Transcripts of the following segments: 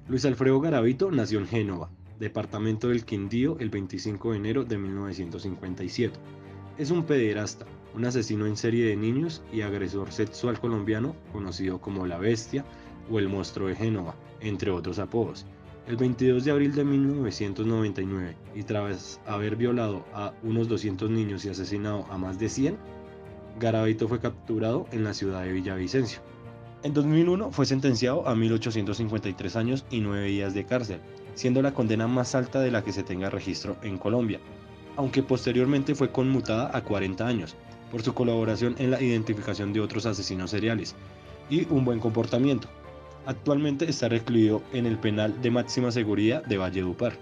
Luis Alfredo Garavito nació en Génova, departamento del Quindío, el 25 de enero de 1957. Es un pederasta, un asesino en serie de niños y agresor sexual colombiano conocido como La Bestia o el Monstruo de Génova, entre otros apodos. El 22 de abril de 1999, y tras haber violado a unos 200 niños y asesinado a más de 100, Garavito fue capturado en la ciudad de Villavicencio. En 2001 fue sentenciado a 1853 años y 9 días de cárcel, siendo la condena más alta de la que se tenga registro en Colombia, aunque posteriormente fue conmutada a 40 años por su colaboración en la identificación de otros asesinos seriales y un buen comportamiento. Actualmente está recluido en el penal de máxima seguridad de Valledupar.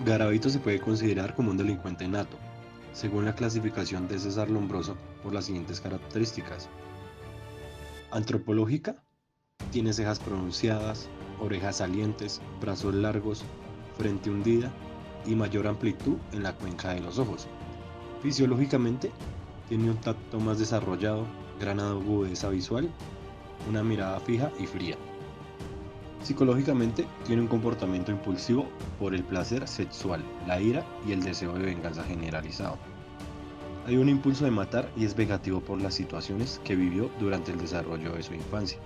Garavito se puede considerar como un delincuente nato, según la clasificación de César Lombroso, por las siguientes características. Antropológica: tiene cejas pronunciadas, orejas salientes, brazos largos, frente hundida y mayor amplitud en la cuenca de los ojos. Fisiológicamente, tiene un tacto más desarrollado, gran agudeza visual, una mirada fija y fría. Psicológicamente, tiene un comportamiento impulsivo por el placer sexual, la ira y el deseo de venganza generalizado. Hay un impulso de matar y es vengativo por las situaciones que vivió durante el desarrollo de su infancia.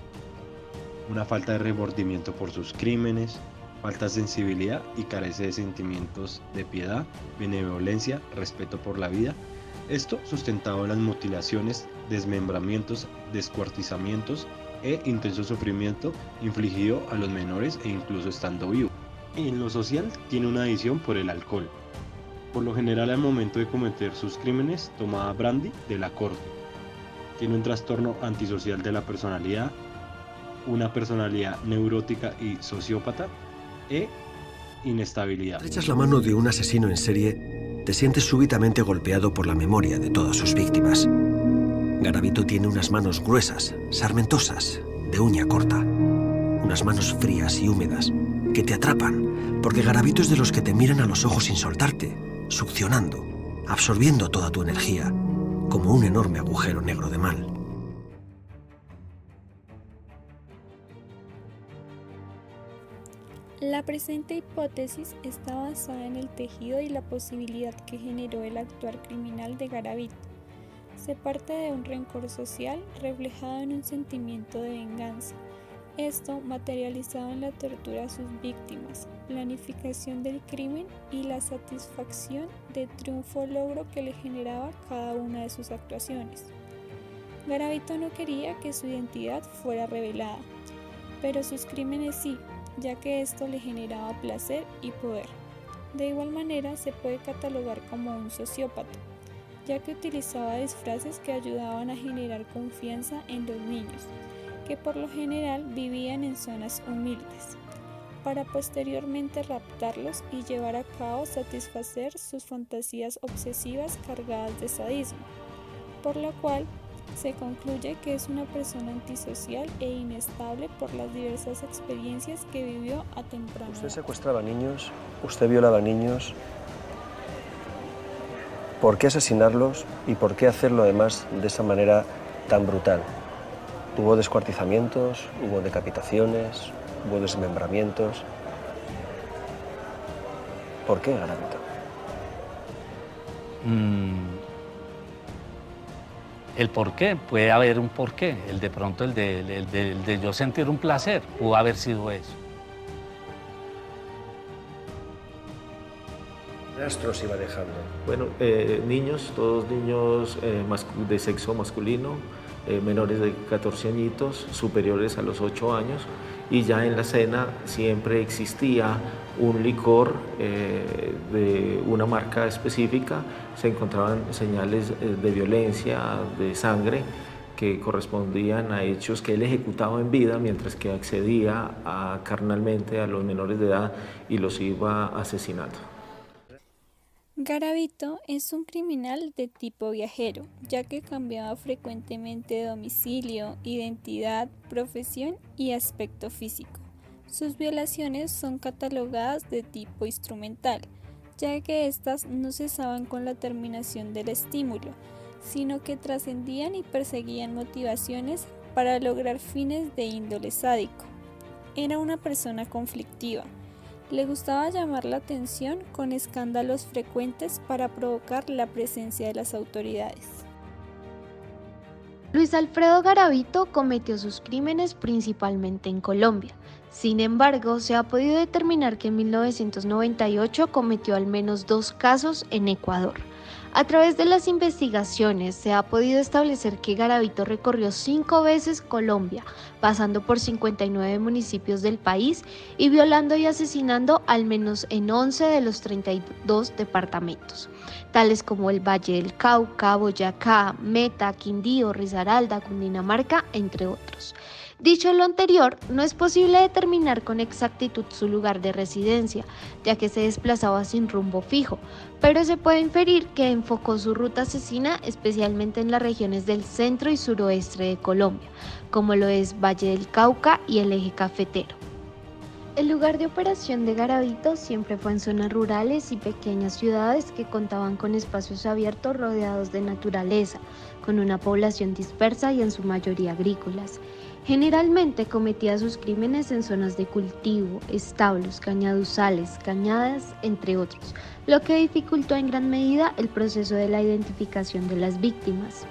Una falta de remordimiento por sus crímenes, falta de sensibilidad y carece de sentimientos de piedad, benevolencia, respeto por la vida. Esto sustentado en las mutilaciones, desmembramientos, descuartizamientos e intenso sufrimiento infligido a los menores e incluso estando vivo. En lo social tiene una adicción por el alcohol. Por lo general al momento de cometer sus crímenes tomaba brandy de la corte. Tiene un trastorno antisocial de la personalidad, una personalidad neurótica y sociópata e inestabilidad. Estrechas la mano de un asesino en serie, te sientes súbitamente golpeado por la memoria de todas sus víctimas. Garavito tiene unas manos gruesas, sarmentosas, de uña corta. Unas manos frías y húmedas que te atrapan, porque Garavito es de los que te miran a los ojos sin soltarte, succionando, absorbiendo toda tu energía, como un enorme agujero negro de mal. La presente hipótesis está basada en el tejido y la posibilidad que generó el actuar criminal de Garavito. Se parte de un rencor social reflejado en un sentimiento de venganza, esto materializado en la tortura a sus víctimas, planificación del crimen y la satisfacción de triunfo o logro que le generaba cada una de sus actuaciones. Garavito no quería que su identidad fuera revelada, pero sus crímenes sí, ya que esto le generaba placer y poder. De igual manera se puede catalogar como un sociópata, ya que utilizaba disfraces que ayudaban a generar confianza en los niños, que por lo general vivían en zonas humildes, para posteriormente raptarlos y llevar a cabo satisfacer sus fantasías obsesivas cargadas de sadismo, por lo cual se concluye que es una persona antisocial e inestable por las diversas experiencias que vivió a temprana edad. Usted secuestraba niños, usted violaba niños. ¿Por qué asesinarlos y por qué hacerlo además de esa manera tan brutal? Hubo descuartizamientos, hubo decapitaciones, hubo desmembramientos. ¿Por qué, Garavito? El por qué, puede haber un porqué. De pronto el de yo sentir un placer, pudo haber sido eso. ¿Qué rastros iba dejando? Bueno, niños, todos niños de sexo masculino, menores de 14 añitos, superiores a los 8 años, y ya en la cena siempre existía un licor de una marca específica, se encontraban señales de violencia, de sangre, que correspondían a hechos que él ejecutaba en vida mientras que accedía carnalmente a los menores de edad y los iba asesinando. Garavito es un criminal de tipo viajero, ya que cambiaba frecuentemente de domicilio, identidad, profesión y aspecto físico. Sus violaciones son catalogadas de tipo instrumental, ya que éstas no cesaban con la terminación del estímulo, sino que trascendían y perseguían motivaciones para lograr fines de índole sádico. Era una persona conflictiva. Le gustaba llamar la atención con escándalos frecuentes para provocar la presencia de las autoridades. Luis Alfredo Garavito cometió sus crímenes principalmente en Colombia. Sin embargo, se ha podido determinar que en 1998 cometió al menos 2 casos en Ecuador. A través de las investigaciones se ha podido establecer que Garavito recorrió 5 veces Colombia, pasando por 59 municipios del país y violando y asesinando al menos en 11 de los 32 departamentos, tales como el Valle del Cauca, Boyacá, Meta, Quindío, Risaralda, Cundinamarca, entre otros. Dicho lo anterior, no es posible determinar con exactitud su lugar de residencia, ya que se desplazaba sin rumbo fijo, pero se puede inferir que enfocó su ruta asesina especialmente en las regiones del centro y suroeste de Colombia, como lo es Valle del Cauca y el Eje Cafetero. El lugar de operación de Garavito siempre fue en zonas rurales y pequeñas ciudades que contaban con espacios abiertos rodeados de naturaleza, con una población dispersa y en su mayoría agrícolas. Generalmente cometía sus crímenes en zonas de cultivo, establos, cañaduzales, cañadas, entre otros, lo que dificultó en gran medida el proceso de la identificación de las víctimas.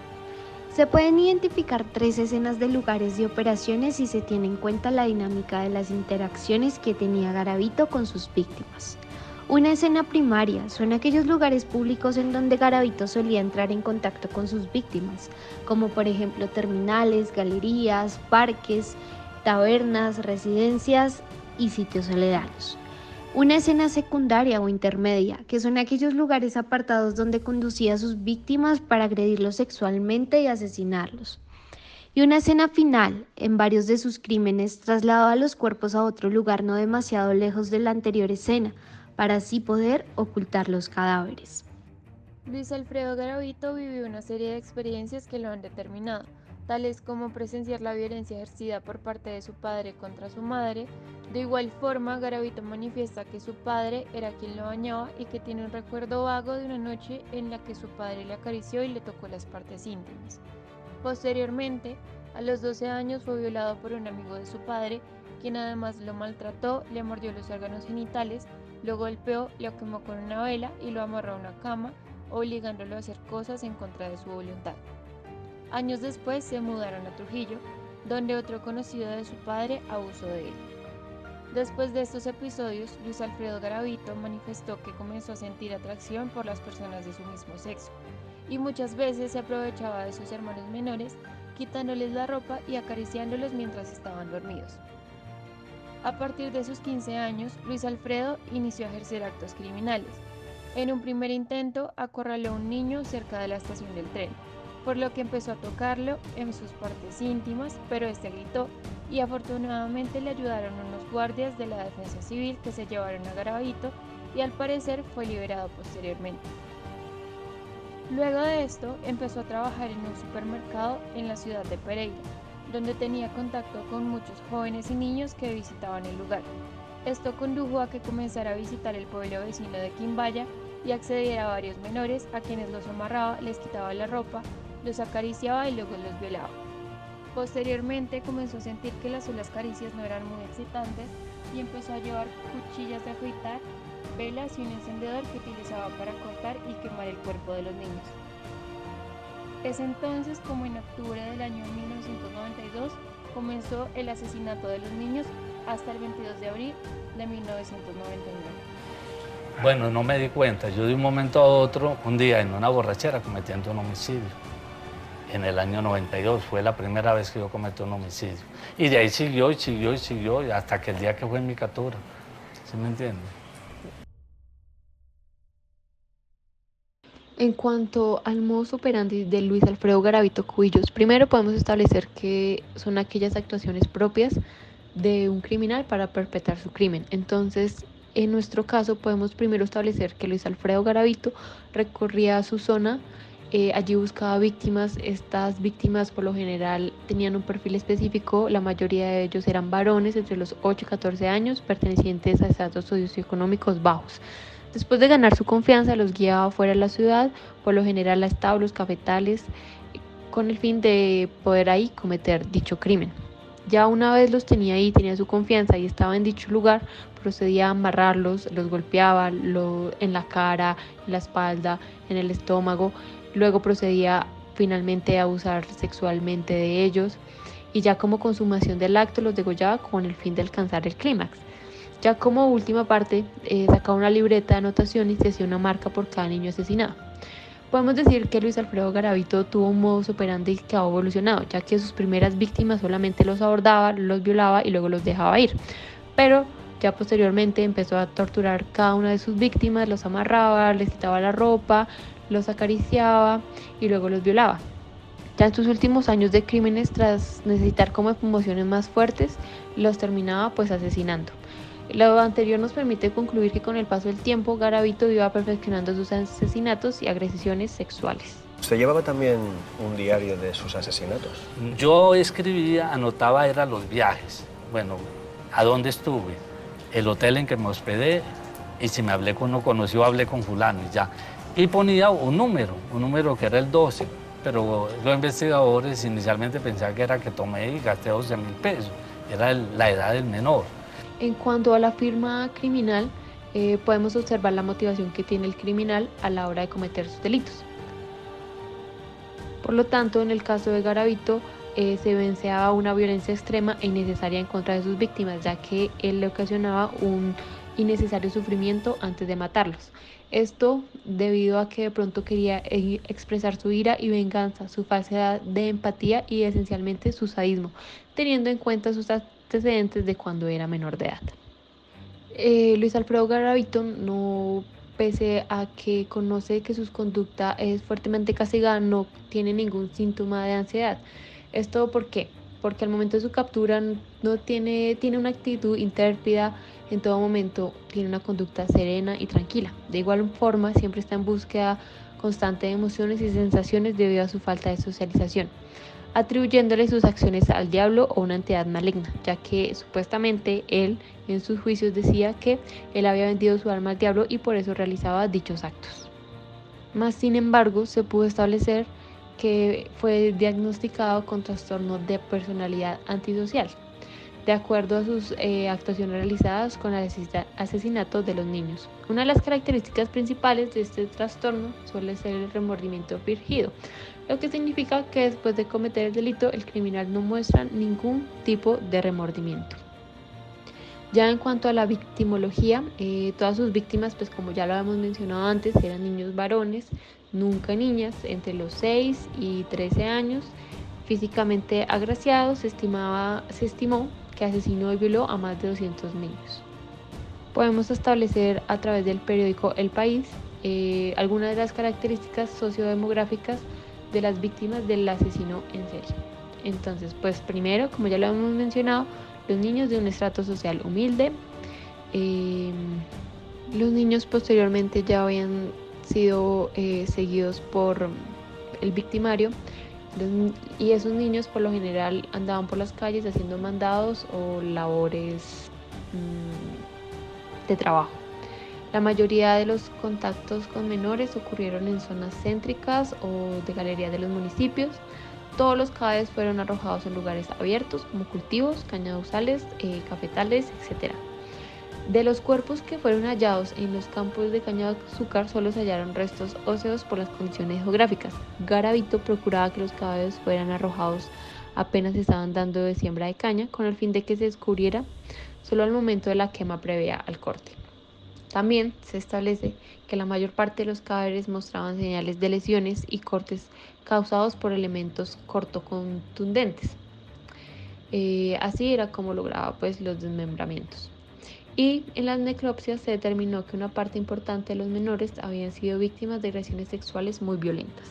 Se pueden identificar 3 escenas de lugares de operaciones si se tiene en cuenta la dinámica de las interacciones que tenía Garavito con sus víctimas. Una escena primaria son aquellos lugares públicos en donde Garavito solía entrar en contacto con sus víctimas, como por ejemplo terminales, galerías, parques, tabernas, residencias y sitios aledaños. Una escena secundaria o intermedia, que son aquellos lugares apartados donde conducía a sus víctimas para agredirlos sexualmente y asesinarlos. Y una escena final, en varios de sus crímenes, trasladaba los cuerpos a otro lugar no demasiado lejos de la anterior escena, para así poder ocultar los cadáveres. Luis Alfredo Garavito vivió una serie de experiencias que lo han determinado, tales como presenciar la violencia ejercida por parte de su padre contra su madre. De igual forma, Garavito manifiesta que su padre era quien lo bañaba y que tiene un recuerdo vago de una noche en la que su padre le acarició y le tocó las partes íntimas. Posteriormente, a los 12 años fue violado por un amigo de su padre, quien además lo maltrató, le mordió los órganos genitales, lo golpeó, lo quemó con una vela y lo amarró a una cama, obligándolo a hacer cosas en contra de su voluntad. Años después se mudaron a Trujillo, donde otro conocido de su padre abusó de él. Después de estos episodios, Luis Alfredo Garavito manifestó que comenzó a sentir atracción por las personas de su mismo sexo, y muchas veces se aprovechaba de sus hermanos menores, quitándoles la ropa y acariciándolos mientras estaban dormidos. A partir de sus 15 años, Luis Alfredo inició a ejercer actos criminales. En un primer intento, acorraló a un niño cerca de la estación del tren, por lo que empezó a tocarlo en sus partes íntimas, pero este gritó y afortunadamente le ayudaron unos guardias de la Defensa Civil que se llevaron a Garavito y al parecer fue liberado posteriormente. Luego de esto, empezó a trabajar en un supermercado en la ciudad de Pereira, donde tenía contacto con muchos jóvenes y niños que visitaban el lugar. Esto condujo a que comenzara a visitar el pueblo vecino de Quimbaya y accediera a varios menores a quienes los amarraba, les quitaba la ropa, los acariciaba y luego los violaba. Posteriormente comenzó a sentir que las solas caricias no eran muy excitantes y empezó a llevar cuchillas de afeitar, velas y un encendedor que utilizaba para cortar y quemar el cuerpo de los niños. Es entonces como en octubre del año 1992 comenzó el asesinato de los niños hasta el 22 de abril de 1999. Bueno, no me di cuenta. Yo de un momento a otro, un día en una borrachera cometiendo un homicidio. En el año 92 fue la primera vez que yo cometí un homicidio. Y de ahí siguió y siguió y siguió hasta que el día que fue en mi captura. ¿Sí me entiende? En cuanto al modus operandi de Luis Alfredo Garavito Cubillos, primero podemos establecer que son aquellas actuaciones propias de un criminal para perpetrar su crimen. Entonces, en nuestro caso podemos primero establecer que Luis Alfredo Garavito recorría su zona, allí buscaba víctimas. Estas víctimas por lo general tenían un perfil específico, la mayoría de ellos eran varones entre los 8 y 14 años, pertenecientes a estratos socioeconómicos bajos. Después de ganar su confianza, los guiaba fuera de la ciudad, por lo general a establos, cafetales, con el fin de poder ahí cometer dicho crimen. Ya una vez los tenía ahí, tenía su confianza y estaba en dicho lugar, procedía a amarrarlos, los golpeaba en la cara, en la espalda, en el estómago. Luego procedía finalmente a abusar sexualmente de ellos y ya como consumación del acto los degollaba con el fin de alcanzar el clímax. Ya como última parte, sacaba una libreta de anotaciones y hacía una marca por cada niño asesinado. Podemos decir que Luis Alfredo Garavito tuvo un modus operandi que ha evolucionado, ya que sus primeras víctimas solamente los abordaba, los violaba y luego los dejaba ir. Pero ya posteriormente empezó a torturar cada una de sus víctimas, los amarraba, les quitaba la ropa, los acariciaba y luego los violaba. Ya en sus últimos años de crímenes, tras necesitar como emociones más fuertes, los terminaba pues asesinando. Lo anterior nos permite concluir que con el paso del tiempo Garavito iba perfeccionando sus asesinatos y agresiones sexuales. ¿Usted llevaba también un diario de sus asesinatos? Yo escribía, anotaba, eran los viajes. Bueno, a dónde estuve, el hotel en que me hospedé, y si me hablé con uno conocido, hablé con fulano y ya. Y ponía un número que era el 12, pero los investigadores inicialmente pensaban que era que tomé y gasté 12.000 pesos. Era la edad del menor. En cuanto a la firma criminal, podemos observar la motivación que tiene el criminal a la hora de cometer sus delitos. Por lo tanto, en el caso de Garavito, se evidenciaba una violencia extrema e innecesaria en contra de sus víctimas, ya que él le ocasionaba un innecesario sufrimiento antes de matarlos. Esto debido a que de pronto quería expresar su ira y venganza, su falsedad de empatía y esencialmente su sadismo, teniendo en cuenta sus antecedentes de cuando era menor de edad. Luis Alfredo Garavito, no, pese a que conoce que su conducta es fuertemente castigada, no tiene ningún síntoma de ansiedad. ¿Esto por qué? Porque al momento de su captura no tiene una actitud intrépida, en todo momento tiene una conducta serena y tranquila. De igual forma, siempre está en búsqueda constante de emociones y sensaciones debido a su falta de socialización, atribuyéndole sus acciones al diablo o una entidad maligna, ya que supuestamente él en sus juicios decía que él había vendido su alma al diablo y por eso realizaba dichos actos. Mas sin embargo, se pudo establecer que fue diagnosticado con trastorno de personalidad antisocial, de acuerdo a sus actuaciones realizadas con el asesinato de los niños. Una de las características principales de este trastorno suele ser el remordimiento fingido, lo que significa que después de cometer el delito el criminal no muestra ningún tipo de remordimiento. Ya en cuanto a la victimología, todas sus víctimas, pues como ya lo habíamos mencionado antes, eran niños varones, nunca niñas, entre los 6 y 13 años, físicamente agraciados. Se estimó que asesinó y violó a más de 200 niños. Podemos establecer a través del periódico El País algunas de las características sociodemográficas de las víctimas del asesino en serie. Entonces, pues primero, como ya lo hemos mencionado, los niños de un estrato social humilde. Los niños posteriormente ya habían sido seguidos por el victimario, y esos niños por lo general andaban por las calles haciendo mandados o labores de trabajo. La mayoría de los contactos con menores ocurrieron en zonas céntricas o de galerías de los municipios. Todos los cadáveres fueron arrojados en lugares abiertos como cultivos, cañaduzales, cafetales, etc. De los cuerpos que fueron hallados en los campos de caña de azúcar solo se hallaron restos óseos por las condiciones geográficas. Garavito procuraba que los cadáveres fueran arrojados apenas estaban dando de siembra de caña, con el fin de que se descubriera solo al momento de la quema previa al corte. También se establece que la mayor parte de los cadáveres mostraban señales de lesiones y cortes causados por elementos cortocontundentes. Así era como lograba pues los desmembramientos. Y en las necropsias se determinó que una parte importante de los menores habían sido víctimas de agresiones sexuales muy violentas.